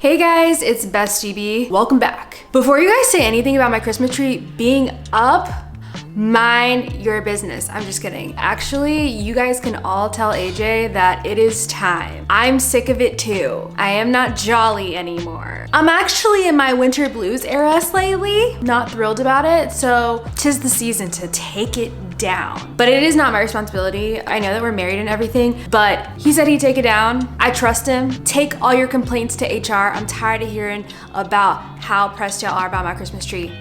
Hey guys, it's Bestie. Welcome back. Before you guys say anything about my Christmas tree being up, mind your business. I'm just kidding. Actually, you guys can all tell AJ that it is time. I'm sick of it too. I am not jolly anymore. I'm actually in my winter blues era slightly. Not thrilled about it, so 'tis the season to take it down. But it is not my responsibility. I know that we're married and everything, but he said he'd take it down. I trust him. Take all your complaints to HR. I'm tired of hearing about how pressed y'all are about my Christmas tree.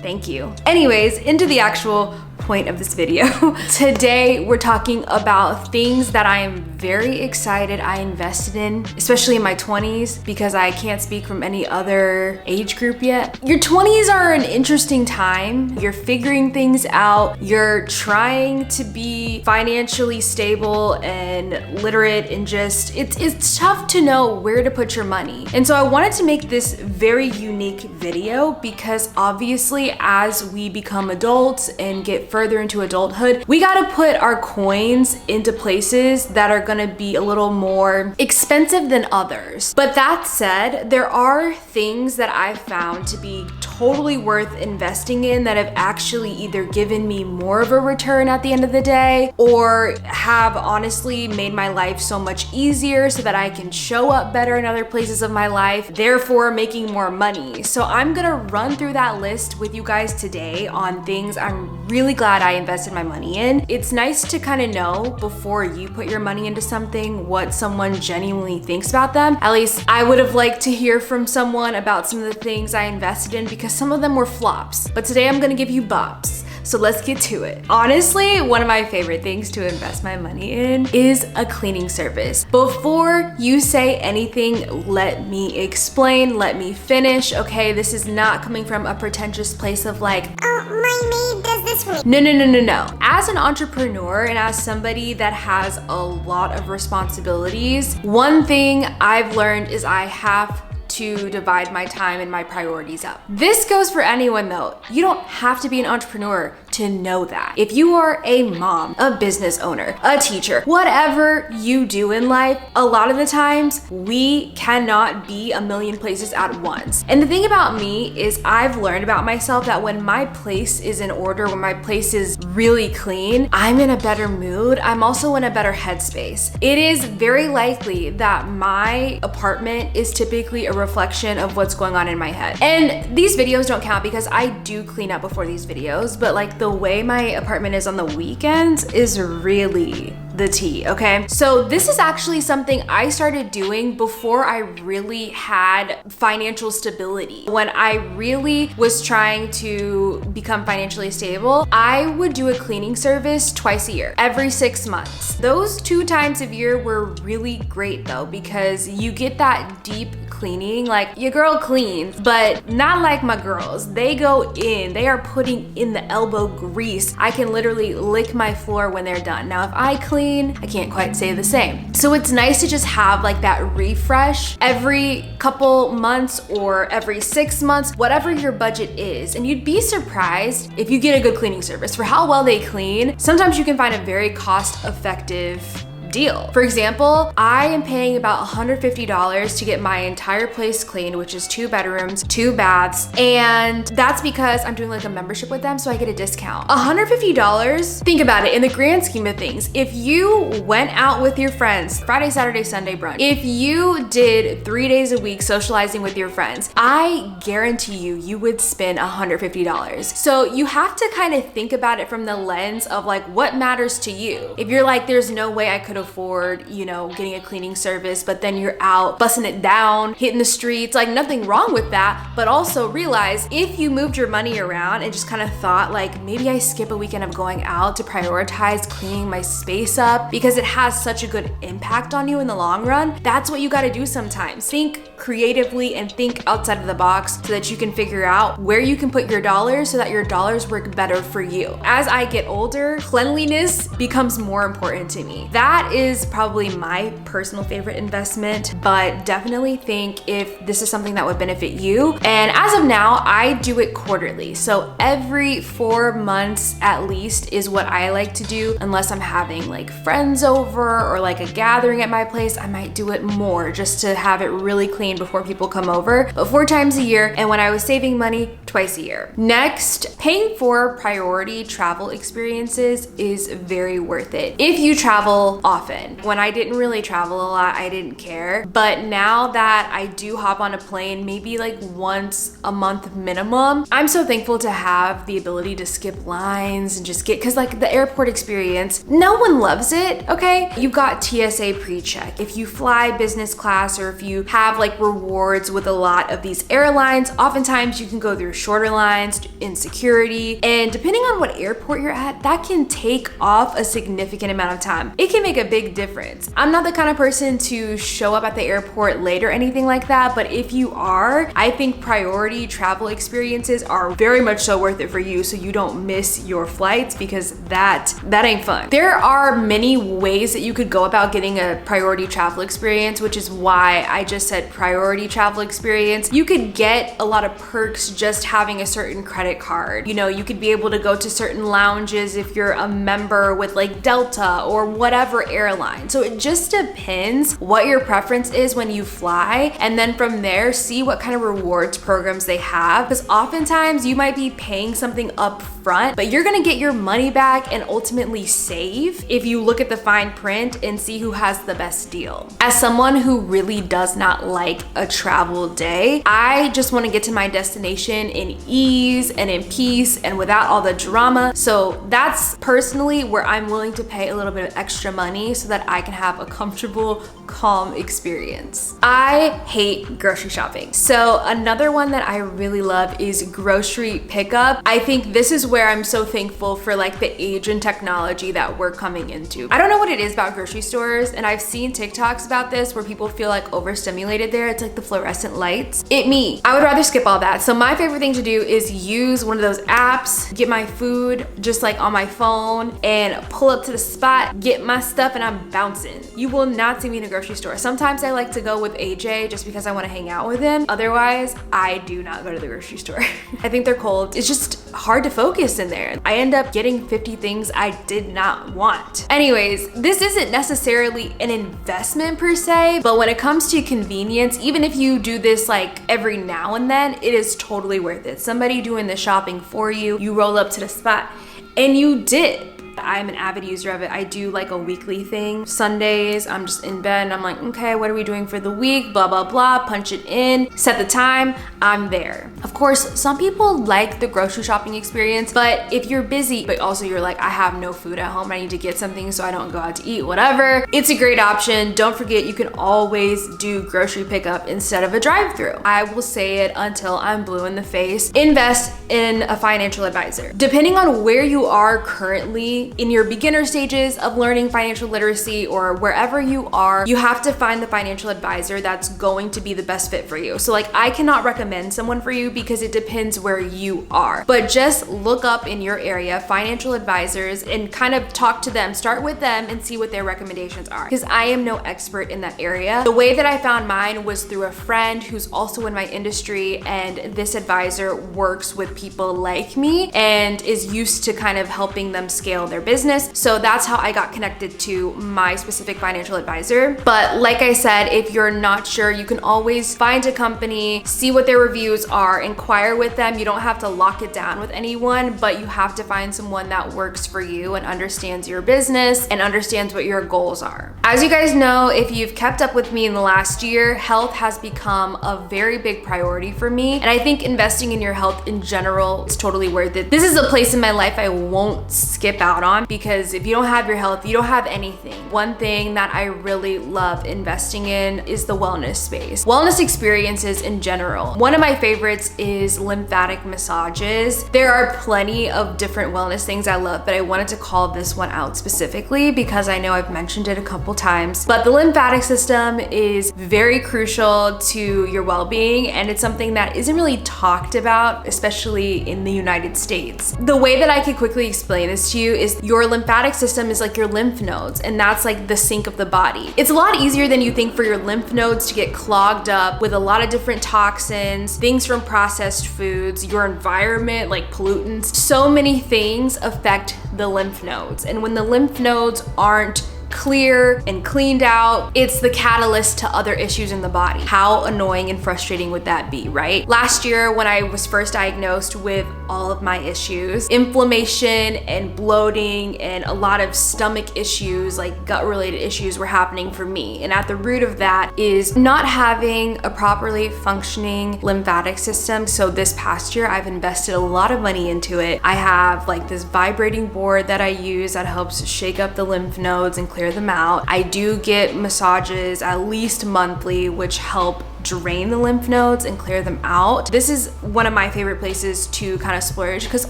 Thank you. Anyways, into the actual point of this video. Today, we're talking about things that I am very excited I invested in, especially in my 20s, because I can't speak from any other age group yet. Your 20s are an interesting time. You're figuring things out. You're trying to be financially stable and literate and just, it's tough to know where to put your money. And so I wanted to make this very unique video because obviously as we become adults and get further into adulthood, we gotta put our coins into places that are gonna be a little more expensive than others. But that said, there are things that I've found to be totally worth investing in that have actually either given me more of a return at the end of the day or have honestly made my life so much easier so that I can show up better in other places of my life, therefore making more money. So I'm gonna run through that list with you guys today on things I'm really glad I invested my money in. It's nice to kind of know before you put your money into something what someone genuinely thinks about them. At least I would have liked to hear from someone about some of the things I invested in because some of them were flops. But today I'm gonna give you bops. So let's get to it. Honestly, one of my favorite things to invest my money in is a cleaning service. Before you say anything, let me explain, let me finish, okay? This is not coming from a pretentious place of like, oh, my maid does this for me. No. As an entrepreneur and as somebody that has a lot of responsibilities, one thing I've learned is I have to divide my time and my priorities up. This goes for anyone though. You don't have to be an entrepreneur to know that. If you are a mom, a business owner, a teacher, whatever you do in life, a lot of the times we cannot be a million places at once. And the thing about me is I've learned about myself that when my place is in order, when my place is really clean, I'm in a better mood. I'm also in a better headspace. It is very likely that my apartment is typically a reflection of what's going on in my head. And these videos don't count because I do clean up before these videos, but like the way my apartment is on the weekends is really the tea, okay? So this is actually something I started doing before I really had financial stability. When I really was trying to become financially stable, I would do a cleaning service twice a year, every 6 months. Those 2 times a year were really great though, because you get that deep cleaning. Like your girl cleans, but not like my girls. They go in, they are putting in the elbow grease. I can literally lick my floor when they're done. Now, if I clean, I can't quite say the same. So it's nice to just have like that refresh every couple months or every 6 months, whatever your budget is. And you'd be surprised if you get a good cleaning service for how well they clean. Sometimes you can find a very cost-effective deal. For example, I am paying about $150 to get my entire place cleaned, which is 2 bedrooms, 2 baths, and that's because I'm doing like a membership with them, so I get a discount. $150, think about it, in the grand scheme of things, if you went out with your friends, Friday, Saturday, Sunday brunch, if you did 3 days a week socializing with your friends, I guarantee you would spend $150. So you have to kind of think about it from the lens of like, what matters to you? If you're like, there's no way I could afford, you know, getting a cleaning service, but then you're out busting it down, hitting the streets, like nothing wrong with that. But also realize if you moved your money around and just kind of thought like, maybe I skip a weekend of going out to prioritize cleaning my space up because it has such a good impact on you in the long run, that's what you got to do sometimes. Think creatively and think outside of the box so that you can figure out where you can put your dollars so that your dollars work better for you. As I get older, cleanliness becomes more important to me. That that is probably my personal favorite investment, but definitely think if this is something that would benefit you. And as of now, I do it quarterly. So every 4 months at least is what I like to do, unless I'm having like friends over or like a gathering at my place. I might do it more just to have it really clean before people come over, but 4 times a year. And when I was saving money, twice a year. Next, paying for priority travel experiences is very worth it if you travel often. When I didn't really travel a lot, I didn't care. But now that I do hop on a plane, maybe like once a month minimum, I'm so thankful to have the ability to skip lines and just get, cause like the airport experience, no one loves it, okay? You've got TSA pre-check. If you fly business class or if you have like rewards with a lot of these airlines, oftentimes you can go through shorter lines in security. And depending on what airport you're at, that can take off a significant amount of time. It can make a big difference. I'm not the kind of person to show up at the airport late or anything like that, but if you are, I think priority travel experiences are very much so worth it for you so you don't miss your flights, because that ain't fun. There are many ways that you could go about getting a priority travel experience, which is why I just said priority travel experience. You could get a lot of perks just having a certain credit card. You know, you could be able to go to certain lounges if you're a member with like Delta or whatever airline. So it just depends what your preference is when you fly, and then from there see what kind of rewards programs they have, because oftentimes you might be paying something up front, but you're gonna get your money back and ultimately save if you look at the fine print and see who has the best deal. As someone who really does not like a travel day, I just want to get to my destination in ease and in peace and without all the drama. So that's personally where I'm willing to pay a little bit of extra money so that I can have a comfortable, calm experience. I hate grocery shopping. So another one that I really love is grocery pickup. I think this is where I'm so thankful for like the age and technology that we're coming into. I don't know what it is about grocery stores, and I've seen TikToks about this where people feel like overstimulated there. It's like the fluorescent lights. I would rather skip all that. So my favorite thing to do is use one of those apps, get my food just like on my phone and pull up to the spot, get my stuff, and I'm bouncing. You will not see me in a grocery store. Sometimes I like to go with AJ just because I want to hang out with him. Otherwise, I do not go to the grocery store. I think they're cold. It's just hard to focus in there. I end up getting 50 things I did not want. Anyways, this isn't necessarily an investment per se, but when it comes to convenience, even if you do this like every now and then, it is totally worth it. Somebody doing the shopping for you, you roll up to the spot and you did. I'm an avid user of it. I do like a weekly thing. Sundays, I'm just in bed and I'm like, okay, what are we doing for the week? Blah, blah, blah, punch it in, set the time, I'm there. Of course, some people like the grocery shopping experience, but if you're busy, but also you're like, I have no food at home, I need to get something so I don't go out to eat, whatever, it's a great option. Don't forget, you can always do grocery pickup instead of a drive-through. I will say it until I'm blue in the face. Invest in a financial advisor. Depending on where you are currently in your beginner stages of learning financial literacy or wherever you are, you have to find the financial advisor that's going to be the best fit for you. So like, I cannot recommend someone for you because it depends where you are, but just look up in your area financial advisors and kind of talk to them, start with them and see what their recommendations are, because I am no expert in that area. The way that I found mine was through a friend who's also in my industry, and this advisor works with people like me and is used to kind of helping them scale their business. So that's how I got connected to my specific financial advisor. But like I said, if you're not sure, you can always find a company, see what their reviews are, inquire with them. You don't have to lock it down with anyone, but you have to find someone that works for you and understands your business and understands what your goals are. As you guys know, if you've kept up with me in the last year, health has become a very big priority for me. And I think investing in your health in general is totally worth it. This is a place in my life I won't skip out on, because if you don't have your health, you don't have anything. One thing that I really love investing in is the wellness space. Wellness experiences in general. One of my favorites is lymphatic massages. There are plenty of different wellness things I love, but I wanted to call this one out specifically because I know I've mentioned it a couple times. But the lymphatic system is very crucial to your well-being, and it's something that isn't really talked about, especially in the United States. The way that I could quickly explain this to you is is your lymphatic system is like your lymph nodes, and that's like the sink of the body. It's a lot easier than you think for your lymph nodes to get clogged up with a lot of different toxins, things from processed foods, your environment, like pollutants. So many things affect the lymph nodes. And when the lymph nodes aren't clear and cleaned out, it's the catalyst to other issues in the body. How annoying and frustrating would that be, right? Last year, when I was first diagnosed with all of my issues, inflammation and bloating and a lot of stomach issues, like gut related issues, were happening for me. And at the root of that is not having a properly functioning lymphatic system. So this past year, I've invested a lot of money into it. I have like this vibrating board that I use that helps shake up the lymph nodes and clear them out. I do get massages at least monthly, which help drain the lymph nodes and clear them out. This is one of my favorite places to kind of splurge, because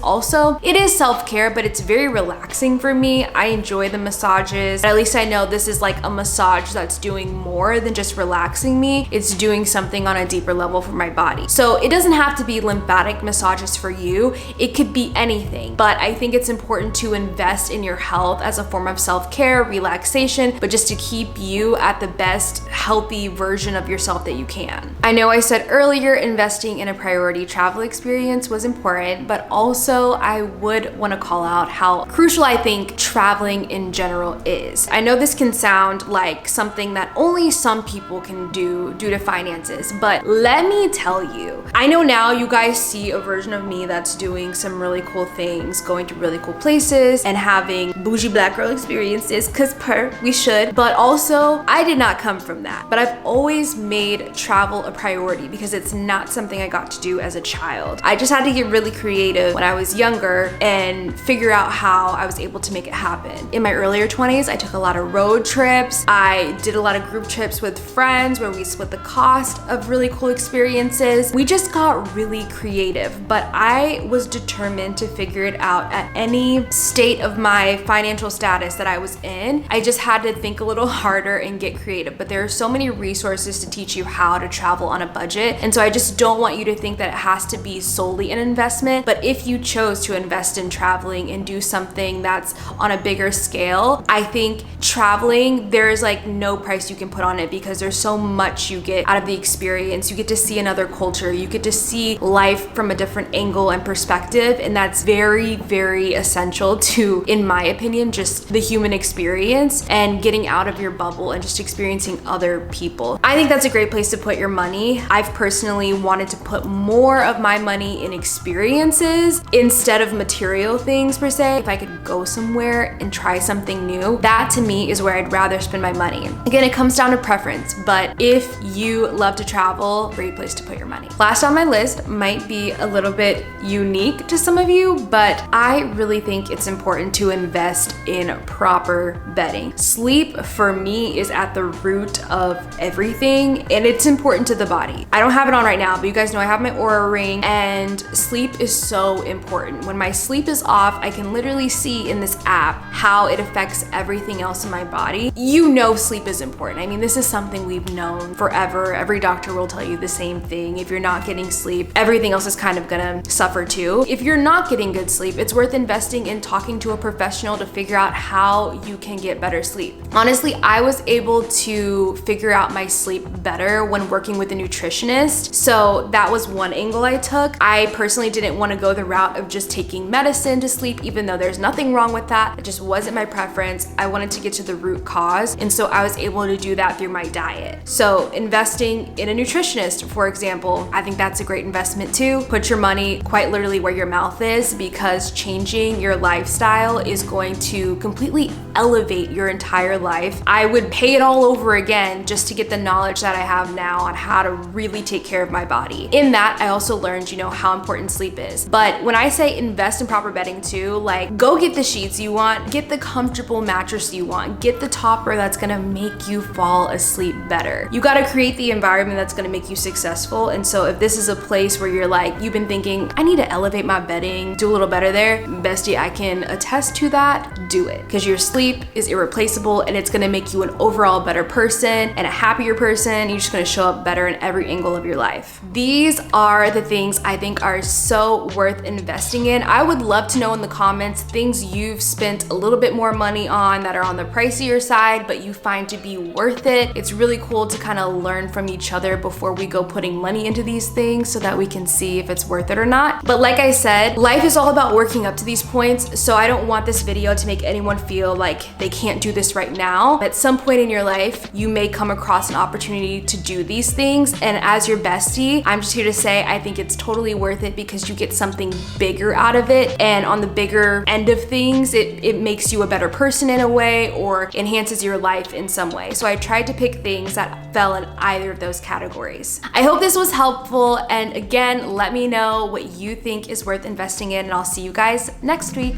also it is self-care, but it's very relaxing for me. I enjoy the massages. At least I know this is like a massage that's doing more than just relaxing me. It's doing something on a deeper level for my body. So it doesn't have to be lymphatic massages for you. It could be anything, but I think it's important to invest in your health as a form of self-care, relaxation, but just to keep you at the best healthy version of yourself that you can. I know I said earlier investing in a priority travel experience was important, but also I would want to call out how crucial I think traveling in general is. I know this can sound like something that only some people can do due to finances, but let me tell you, I know now you guys see a version of me that's doing some really cool things, going to really cool places and having bougie black girl experiences, cause we should, but also I did not come from that. But I've always made travel a priority because it's not something I got to do as a child. I just had to get really creative when I was younger and figure out how I was able to make it happen. In my earlier 20s, I took a lot of road trips. I did a lot of group trips with friends where we split the cost of really cool experiences. We just got really creative, but I was determined to figure it out at any state of my financial status that I was in. I just had to think a little harder and get creative, but there are so many resources to teach you how to travel on a budget. And so I just don't want you to think that it has to be solely an investment, but if you chose to invest in traveling and do something that's on a bigger scale, I think traveling, there's like no price you can put on it because there's so much you get out of the experience. You get to see another culture, you get to see life from a different angle and perspective, and that's very, very essential to, in my opinion, just the human experience and getting out of your bubble and just experiencing other people. I think that's a great place to put your money. I've personally wanted to put more of my money in experiences instead of material things per se. If I could go somewhere and try something new, that to me is where I'd rather spend my money. Again, it comes down to preference, but if you love to travel, great place to put your money. Last on my list might be a little bit unique to some of you, but I really think it's important to invest in proper bedding. Sleep for me is at the root of everything, and it's important to the body. I don't have it on right now, but you guys know I have my Oura ring, and sleep is so important. When my sleep is off, I can literally see in this app how it affects everything else in my body. You know sleep is important. I mean, this is something we've known forever. Every doctor will tell you the same thing. If you're not getting sleep, everything else is kind of gonna suffer too. If you're not getting good sleep, it's worth investing in talking to a professional to figure out how you can get better sleep. Honestly, I was able to figure out my sleep better when working with a nutritionist. So that was one angle I took. I personally didn't want to go the route of just taking medicine to sleep, even though there's nothing wrong with that. It just wasn't my preference. I wanted to get to the root cause. And so I was able to do that through my diet. So investing in a nutritionist, for example, I think that's a great investment too. Put your money quite literally where your mouth is, because changing your lifestyle is going to completely elevate your entire life. I would pay it all over again just to get the knowledge that I have now on how to really take care of my body. In that, I also learned, how important sleep is. But when I say invest in proper bedding too, like go get the sheets you want, get the comfortable mattress you want, get the topper that's gonna make you fall asleep better. You gotta create the environment that's gonna make you successful. And so if this is a place where you're like, you've been thinking, I need to elevate my bedding, do a little better there, bestie, I can attest to that, do it. Because your sleep is irreplaceable and it's gonna make you an overall better person and a happier person. You're just gonna show show up better in every angle of your life. These are the things I think are so worth investing in. I would love to know in the comments things you've spent a little bit more money on that are on the pricier side, but you find to be worth it. It's really cool to kind of learn from each other before we go putting money into these things so that we can see if it's worth it or not. But like I said, life is all about working up to these points, so I don't want this video to make anyone feel like they can't do this right now. At some point in your life, you may come across an opportunity to do these things, and as your bestie, I'm just here to say I think it's totally worth it because you get something bigger out of it, and on the bigger end of things, it makes you a better person in a way or enhances your life in some way. So I tried to pick things that fell in either of those categories. I hope this was helpful, and again, let me know what you think is worth investing in, and I'll see you guys next week.